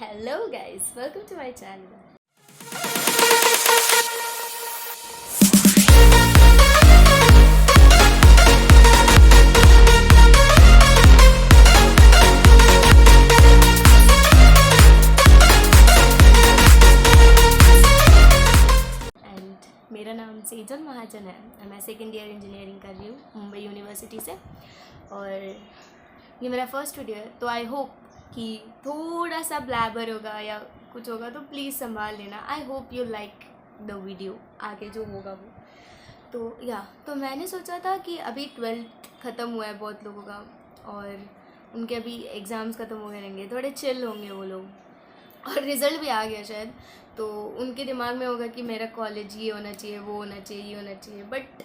Hello guys, welcome to my channel. And मेरा नाम सेजल महाजन है। मैं सेकेंड ईयर इंजीनियरिंग कर रही हूँ मुंबई यूनिवर्सिटी से और ये मेरा फर्स्ट वीडियो है, तो आई होप कि थोड़ा सा ब्लैबर होगा या कुछ होगा तो प्लीज़ संभाल लेना। आई hope you like the video, आगे जो होगा वो। तो मैंने सोचा था कि अभी 12th ख़त्म हुआ है बहुत लोगों का और उनके अभी एग्ज़ाम्स ख़त्म हो गए रहेंगे, थोड़े चिल होंगे वो लोग और रिज़ल्ट भी आ गया शायद, तो उनके दिमाग में होगा कि मेरा कॉलेज ये होना चाहिए, वो होना चाहिए, ये होना चाहिए। बट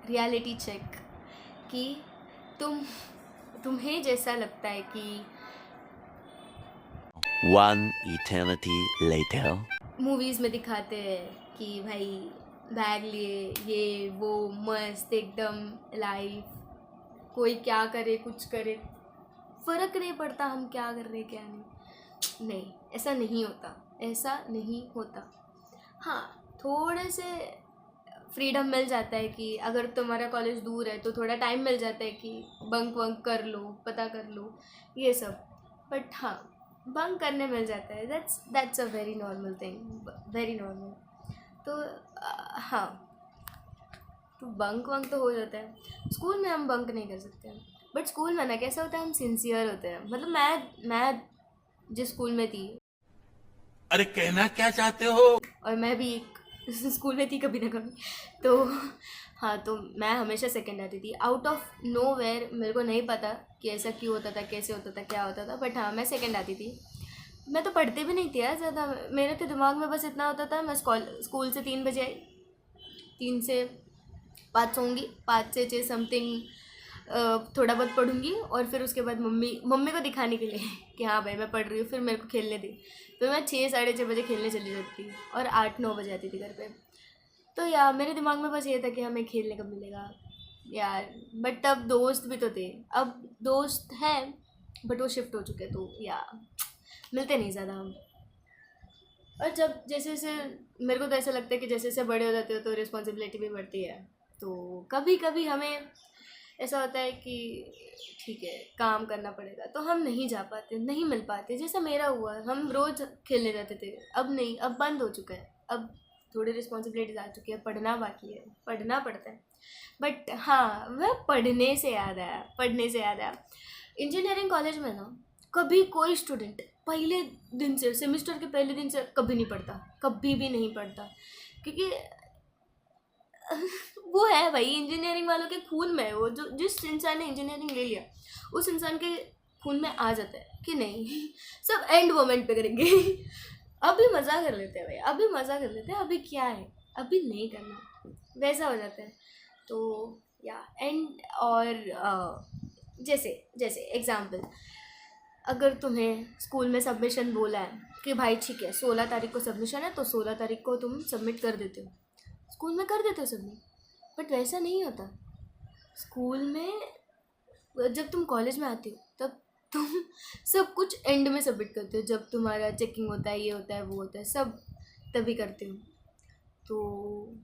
रियलिटी चेक कि तुम्हें जैसा लगता है कि One eternity later. मूवीज़ में दिखाते हैं कि भाई बैग लिए ये वो मस्त एकदम लाइफ, कोई क्या करे कुछ करे फ़र्क नहीं पड़ता हम क्या कर रहे क्या नहीं, ऐसा नहीं होता, ऐसा नहीं होता। हाँ, थोड़े से फ्रीडम मिल जाता है कि अगर तुम्हारा कॉलेज दूर है तो थोड़ा टाइम मिल जाता है कि बंक वंक कर लो, पता कर लो ये सब। बट हाँ, बंक करने मिल जाता है, that's a very normal thing, very normal. तो हाँ, तो बंक वंक तो हो जाता है। स्कूल में हम बंक नहीं कर सकते हैं, बट स्कूल में ना कैसा होता है, हम सिंसियर होते हैं। मतलब मैं जिस स्कूल में थी, अरे कहना क्या चाहते हो? और मैं भी एक स्कूल में थी कभी ना कभी, तो हाँ, तो मैं हमेशा सेकंड आती थी आउट ऑफ नो वेयर। मेरे को नहीं पता कि ऐसा क्यों होता था, कैसे होता था, क्या होता था, बट हाँ मैं सेकंड आती थी। मैं तो पढ़ती भी नहीं थी यार ज़्यादा, मेरे तो दिमाग में बस इतना होता था, मैं स्कूल से 3 बजे आई, 3 से 5 सोऊंगी, 5 से 6 समथिंग थोड़ा बहुत पढ़ूंगी और फिर उसके बाद मम्मी को दिखाने के लिए कि हाँ भाई मैं पढ़ रही हूँ, फिर मेरे को खेलने दी। फिर मैं 6 साढ़े 6 बजे खेलने चली जाती थी और 8-9 बजे आती थी घर पे। तो यार मेरे दिमाग में बस ये था कि हमें खेलने कब मिलेगा यार। बट तब दोस्त भी तो थे, अब दोस्त हैं बट वो शिफ्ट हो चुके, तो यार मिलते नहीं ज़्यादा हम। और जब जैसे जैसे मेरे को तो ऐसा लगता है कि जैसे जैसे बड़े हो जाते हो तो रिस्पॉन्सिबिलिटी भी बढ़ती है, तो कभी कभी हमें ऐसा होता है कि ठीक है काम करना पड़ेगा, तो हम नहीं जा पाते, नहीं मिल पाते। जैसा मेरा हुआ, हम रोज़ खेलने जाते थे, अब नहीं, अब बंद हो चुका है। अब थोड़ी रिस्पॉन्सिबिलिटीज आ चुकी है, पढ़ना बाकी है, पढ़ना पड़ता है। बट हाँ, वह पढ़ने से याद आया इंजीनियरिंग कॉलेज में ना कभी कोई स्टूडेंट पहले दिन से, सेमेस्टर के पहले दिन से कभी नहीं पढ़ता, कभी भी नहीं पढ़ता, क्योंकि वो है भाई इंजीनियरिंग वालों के खून में है वो। जो जिस इंसान ने इंजीनियरिंग ले लिया उस इंसान के खून में आ जाता है कि नहीं सब एंड मोमेंट पे करेंगे अभी मज़ा कर लेते हैं भाई, अभी मज़ा कर लेते हैं, अभी क्या है, अभी नहीं करना, वैसा हो जाता है। तो या एंड और जैसे जैसे एग्ज़ाम्पल, अगर तुम्हें स्कूल में सबमिशन बोला है कि भाई ठीक है 16 तारीख को सबमिशन है, तो 16 तारीख को तुम सबमिट कर देते हो, स्कूल में कर देते हो सबमिट। बट वैसा नहीं होता स्कूल में। जब तुम कॉलेज में आते हो तब तुम सब कुछ एंड में सबमिट करते हो, जब तुम्हारा चेकिंग होता है, ये होता है, वो होता है, सब तभी करते हो, तो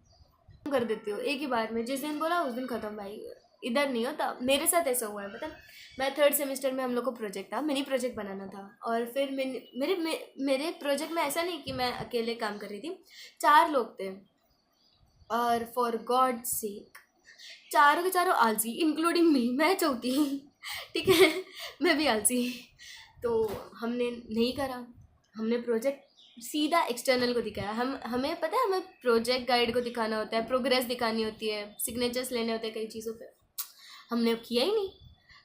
कर देते हो एक ही बार में, जिस दिन बोला उस दिन ख़त्म। भाई इधर नहीं होता, मेरे साथ ऐसा हुआ है। पता, मैं 3rd सेमेस्टर में, हम लोग को प्रोजेक्ट था, मिनी प्रोजेक्ट बनाना था, और फिर मेरे प्रोजेक्ट में ऐसा नहीं कि मैं अकेले काम कर रही थी, 4 लोग थे, और फॉर गॉड सेक चारों के चारों आलसी, इंक्लूडिंग मी, मैं चौथी ठीक है, मैं भी आलसी। तो हमने नहीं करा, हमने प्रोजेक्ट सीधा एक्सटर्नल को दिखाया। हमें पता है, हमें प्रोजेक्ट गाइड को दिखाना होता है, प्रोग्रेस दिखानी होती है, सिग्नेचर्स लेने होते हैं कई चीज़ों पे, हमने किया ही नहीं,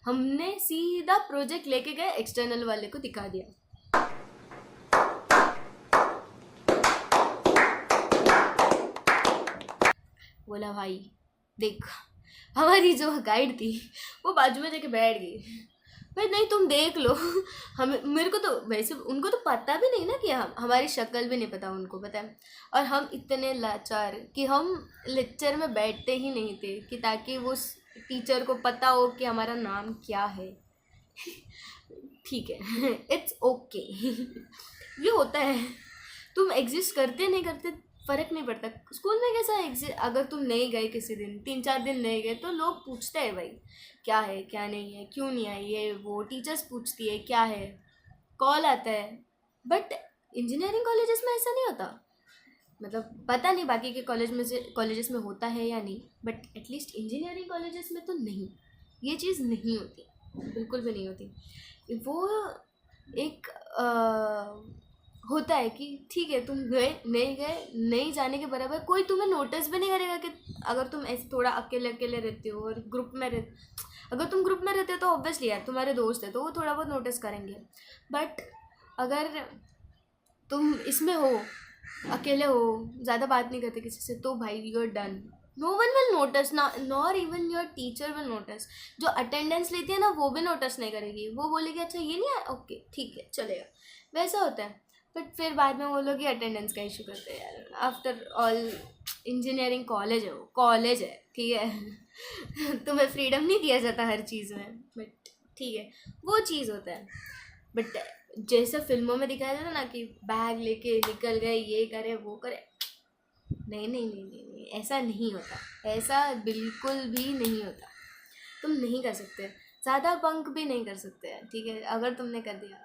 हमने सीधा प्रोजेक्ट लेके गए एक्सटर्नल वाले को दिखा दिया। बोला भाई देख, हमारी जो गाइड थी वो बाजू में जाके बैठ गई, भाई नहीं तुम देख लो मेरे को तो वैसे, उनको तो पता भी नहीं ना कि हमारी शक्ल भी नहीं पता, उनको पता है। और हम इतने लाचार कि हम लेक्चर में बैठते ही नहीं थे कि ताकि वो टीचर को पता हो कि हमारा नाम क्या है ठीक है, इट्स ओके। ये होता है, तुम एग्जिस्ट करते नहीं करते फ़र्क नहीं पड़ता। स्कूल में कैसा एग्जिस्ट, अगर तुम नहीं गए किसी दिन, 3-4 दिन नहीं गए, तो लोग पूछते हैं भाई क्या है क्या नहीं है, क्यों नहीं आई, ये वो टीचर्स पूछती है क्या है, कॉल आता है। बट इंजीनियरिंग कॉलेजेस में ऐसा नहीं होता। मतलब पता नहीं बाकी के कॉलेजेस में होता है या नहीं, बट एटलीस्ट इंजीनियरिंग कॉलेजेस में तो नहीं, ये चीज़ नहीं होती, बिल्कुल भी नहीं होती। वो एक होता है कि ठीक है तुम गए नहीं जाने के बराबर, कोई तुम्हें नोटिस भी नहीं करेगा कि अगर तुम ऐसे थोड़ा अकेले अकेले रहते हो और ग्रुप में अगर तुम ग्रुप में रहते हो तो ऑब्वियसली यार तुम्हारे दोस्त है तो वो थोड़ा बहुत नोटिस करेंगे। बट अगर तुम इसमें हो, अकेले हो, ज़्यादा बात नहीं करते किसी से, तो भाई you are done. No one will notice ना, nor even your teacher will notice. जो अटेंडेंस लेती है ना वो भी नोटिस नहीं करेगी, वो बोलेगी अच्छा ये नहीं आया, ओके ठीक है चलेगा, वैसा होता है। बट फिर बाद में वो लोग ही अटेंडेंस का इशू करते हैं यार। आफ्टर ऑल इंजीनियरिंग कॉलेज है, वो कॉलेज है, ठीक है। तुम्हें फ्रीडम नहीं दिया जाता हर चीज़ में, बट ठीक है वो चीज़ होता है। बट जैसे फिल्मों में दिखाया जाता है ना कि बैग लेके निकल गए, ये करे वो करे, नहीं नहीं नहीं नहीं नहीं, ऐसा नहीं होता, ऐसा बिल्कुल भी नहीं होता। तुम नहीं कर सकते, ज़्यादा बंक भी नहीं कर सकते हैं, ठीक है। अगर तुमने कर दिया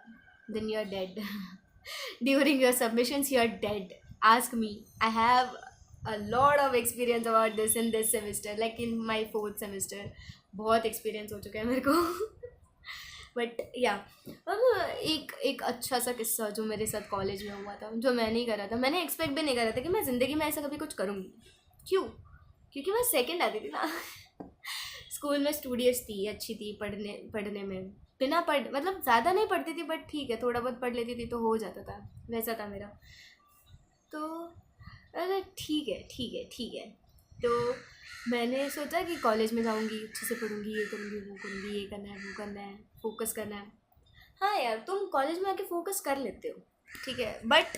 then you are dead. During your submissions you are dead. Ask me, I have a lot of experience about this in this semester, like in my 4th semester। बहुत experience हो चुका है मेरे को। बट या एक अच्छा सा किस्सा जो मेरे साथ कॉलेज में हुआ था, जो मैं नहीं कर रहा था, मैंने एक्सपेक्ट भी नहीं करा था कि मैं ज़िंदगी में ऐसा कभी कुछ करूँगी। क्यों? क्योंकि मैं सेकंड आती थी ना। स्कूल में स्टूडियस थी, अच्छी थी पढ़ने में, बिना मतलब ज़्यादा नहीं पढ़ती थी बट ठीक है थोड़ा बहुत पढ़ लेती थी तो हो जाता था, वैसा था मेरा। तो अरे ठीक है। तो मैंने सोचा कि कॉलेज में जाऊंगी, अच्छे से पढ़ूंगी, ये करूंगी वो करूंगी, ये करना है वो करना है, फोकस करना है। हाँ यार तुम कॉलेज में आके फोकस कर लेते हो, ठीक है, बट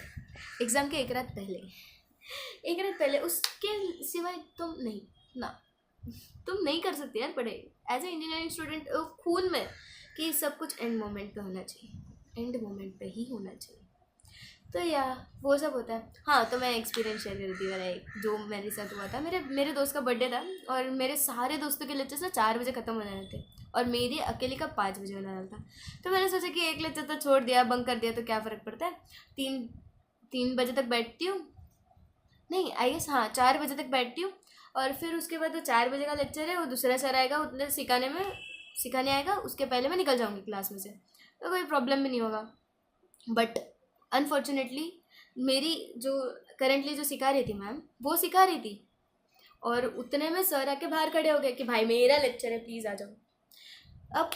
एग्ज़ाम के एक रात पहले उसके सिवाय तुम नहीं कर सकते यार पढ़ाई एज ए इंजीनियरिंग स्टूडेंट। खून में कि सब कुछ एंड मोमेंट पे होना चाहिए, एंड मोमेंट पे ही होना चाहिए। तो या वो सब होता है। हाँ तो मैं एक्सपीरियंस शेयर कर रही थी मेरा एक, जो मेरे साथ हुआ था। मेरे दोस्त का बर्थडे था और मेरे सारे दोस्तों के लेक्चर्स ना 4 बजे ख़त्म हो जाने थे और मेरी अकेले का 5 बजे होने वाला था। तो मैंने सोचा कि एक लेक्चर तो छोड़ दिया, बंक कर दिया तो क्या फ़र्क पड़ता है, 3 बजे तक बैठती हूँ, नहीं आई गेस हाँ 4 बजे तक बैठती हूँ और फिर उसके बाद वो 4 बजे का लेक्चर है, वो दूसरा सर आएगा, उतने सिखाने आएगा, उसके पहले मैं निकल जाऊँगी क्लास में से, तो कोई प्रॉब्लम भी नहीं होगा। बट अनफॉर्चुनेटली मेरी जो करंटली जो सिखा रही थी मैम, वो सिखा रही थी और उतने में सर आके बाहर खड़े हो गए कि भाई मेरा लेक्चर है प्लीज़ आ जाओ। अब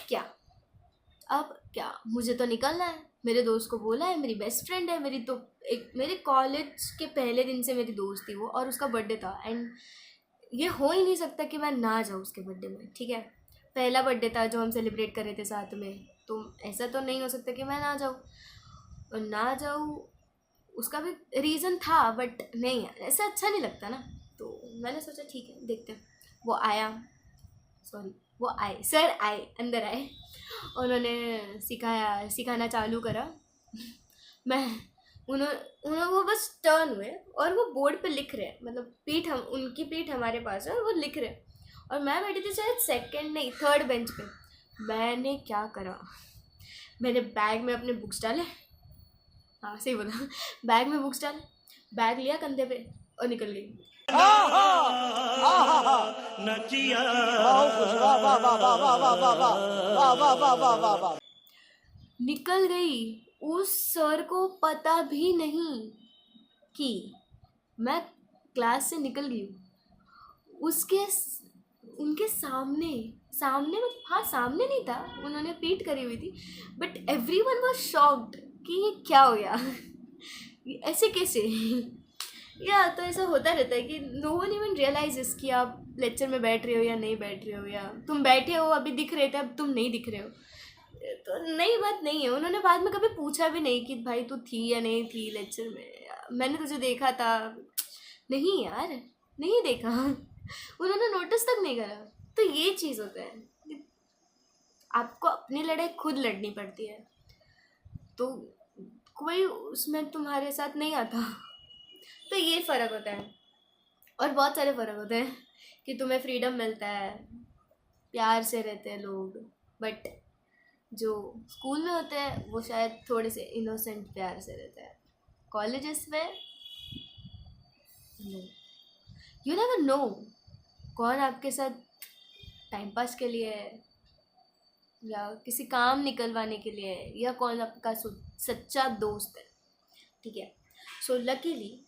क्या मुझे तो निकलना है, मेरे दोस्त को बोला है, मेरी बेस्ट फ्रेंड है मेरी, तो एक मेरे कॉलेज के पहले दिन से मेरी दोस्त थी वो, और उसका बर्थडे था एंड ये हो ही नहीं सकता कि मैं ना जाऊँ उसके बर्थडे में, ठीक है। पहला बर्थडे था जो हम सेलिब्रेट कर रहे थे साथ में, तो ऐसा तो नहीं हो सकता कि मैं ना जाऊँ। उसका भी रीज़न था बट नहीं यार ऐसा अच्छा नहीं लगता ना, तो मैंने सोचा ठीक है देखते हैं। सर आए, अंदर आए, उन्होंने सिखाना चालू करा। वो बस टर्न हुए और वो बोर्ड पे लिख रहे हैं, मतलब उनकी पीठ हमारे पास है और वो लिख रहे हैं और मैं बैठी थी शायद 2nd नहीं 3rd बेंच पे। मैंने क्या करा, मैंने बैग में अपने बुक्स डाले, हाँ सही बोला, बैग में बुक्स डाले, बैग लिया कंधे पे और निकल गई। निकल गई। उस सर को पता भी नहीं कि मैं क्लास से निकल गई हूँ। उनके सामने में, हाँ सामने नहीं था, उन्होंने पीठ करी हुई थी, बट एवरीवन वाज शॉक्ड कि ये क्या हो गया। ऐसे कैसे। या तो ऐसा होता रहता है कि नो वन इवन रियलाइजेस कि आप लेक्चर में बैठ रहे हो या नहीं बैठ रहे हो, या तुम बैठे हो अभी दिख रहे थे अब तुम नहीं दिख रहे हो, तो नई बात नहीं है। उन्होंने बाद में कभी पूछा भी नहीं कि भाई तू थी या नहीं थी लेक्चर में, मैंने तुझे देखा था, नहीं यार नहीं देखा। उन्होंने नोटिस तक नहीं करा। तो ये चीज़ होता है, आपको अपनी लड़ाई खुद लड़नी पड़ती है, तो कोई उसमें तुम्हारे साथ नहीं आता। तो ये फ़र्क होता है, और बहुत सारे फ़र्क होते हैं कि तुम्हें फ्रीडम मिलता है, प्यार से रहते हैं लोग, बट जो स्कूल में होते हैं वो शायद थोड़े से इनोसेंट प्यार से रहते हैं। कॉलेजेस में यू नेवर नो कौन आपके साथ टाइम पास के लिए है, या किसी काम निकलवाने के लिए है, या कौन आपका सच्चा दोस्त है। ठीक है, सो लकीली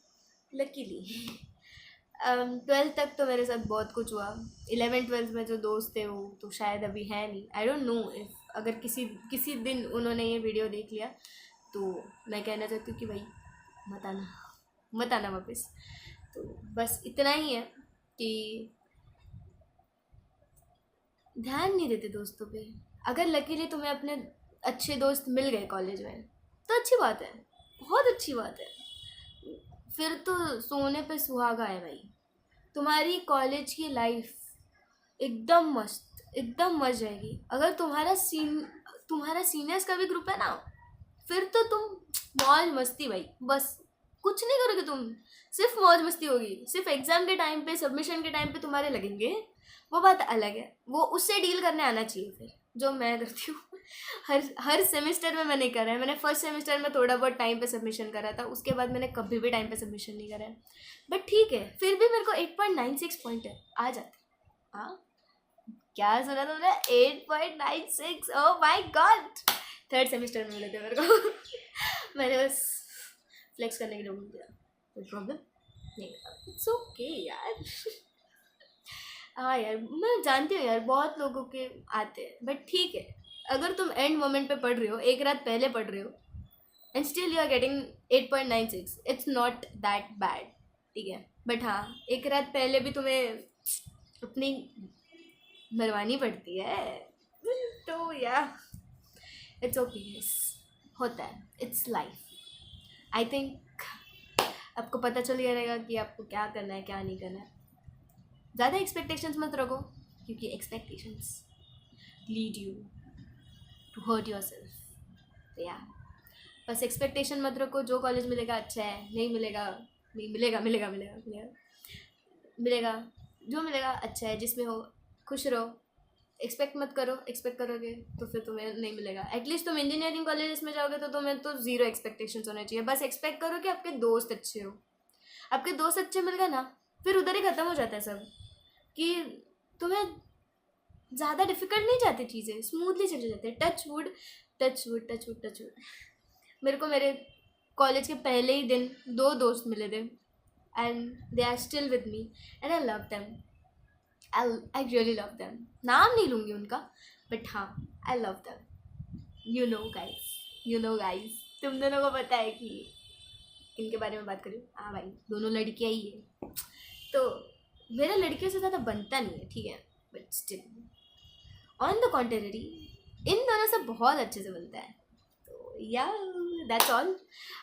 12th तक तो मेरे साथ बहुत कुछ हुआ। 11th-12th में जो दोस्त थे वो तो शायद अभी है नहीं। आई डोंट नो इफ अगर किसी दिन उन्होंने ये वीडियो देख लिया तो मैं कहना चाहती हूँ कि भाई मत आना वापस। तो बस इतना ही है कि ध्यान नहीं देते दोस्तों पे। अगर लकीली तुम्हें अपने अच्छे दोस्त मिल गए कॉलेज में तो अच्छी बात है, बहुत अच्छी बात है। फिर तो सोने पे सुहागा है भाई। तुम्हारी कॉलेज की लाइफ एकदम मस्त जाएगी। अगर तुम्हारा सीनियर्स का भी ग्रुप है ना, फिर तो तुम मौज मस्ती भाई, बस कुछ नहीं करोगे तुम, सिर्फ मौज मस्ती होगी। सिर्फ एग्ज़ाम के टाइम पे, सबमिशन के टाइम पे तुम्हारे लगेंगे, वो बात अलग है, वो उससे डील करने आना चाहिए। फिर जो मैं करती हूँ हर सेमेस्टर में मैंने करा है। मैंने फर्स्ट सेमेस्टर में थोड़ा बहुत टाइम पे सबमिशन करा था, उसके बाद मैंने कभी भी टाइम पे सबमिशन नहीं करा है। बट ठीक है, फिर भी मेरे को 8.96 पॉइंट आ जाते। हाँ, क्या सुना तुमने? 8.96, oh my God! 3rd semester में मिले थे मेरे को मैंने बस फ्लेक्स करने के लिए बोल दिया, कोई प्रॉब्लम नहीं, इट्स ओके यार हाँ यार, मैं जानती हूँ यार बहुत लोगों के आते हैं, बट ठीक है, अगर तुम एंड मोमेंट पे पढ़ रहे हो, एक रात पहले पढ़ रहे हो, and still you are getting 8.96, it's not that bad. ठीक है, बट हाँ, एक रात पहले भी तुम्हें अपनी मरवानी पड़ती है, तो यार इट्स ओके, होता है, इट्स लाइफ। आई थिंक आपको पता चल गया रहेगा कि आपको क्या करना है, क्या नहीं करना है। ज़्यादा एक्सपेक्टेशंस मत रखो, क्योंकि expectations lead you to hurt yourself. तो यार बस एक्सपेक्टेशन मत रखो, जो कॉलेज मिलेगा अच्छा है, नहीं मिलेगा मिलेगा, जो मिलेगा अच्छा है, जिसमें हो खुश रहो। एक्सपेक्ट मत करो, एक्सपेक्ट करोगे तो फिर तुम्हें नहीं मिलेगा। एटलीस्ट तुम इंजीनियरिंग कॉलेजेस में जाओगे तो तुम्हें तो ज़ीरो एक्सपेक्टेशंस होने चाहिए। बस एक्सपेक्ट करो कि आपके दोस्त अच्छे हो, आपके दोस्त अच्छे मिल गए ना, फिर उधर ही ख़त्म हो जाता है सब, कि तुम्हें ज़्यादा डिफ़िकल्ट नहीं जाती चीज़ें, स्मूथली चले जाते हैं। Touch wood. मेरे को मेरे कॉलेज के पहले ही दिन 2 दोस्त मिले थे, and they are still with me, and I love them. I really love them. नाम नहीं लूँगी उनका, बट हाँ, I love them. You know guys, तुम दोनों को पता है कि किनके बारे में बात करूँ। हाँ भाई, दोनों लड़कियाँ ही है, तो मेरा लड़कियों से ज़्यादा बनता नहीं है, ठीक है, but still on the contrary इन दोनों से बहुत अच्छे से बनता है। तो yeah that's all.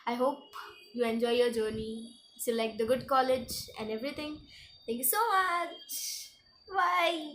I hope you enjoy your journey, select the good college and everything. Thank you so much. Bye.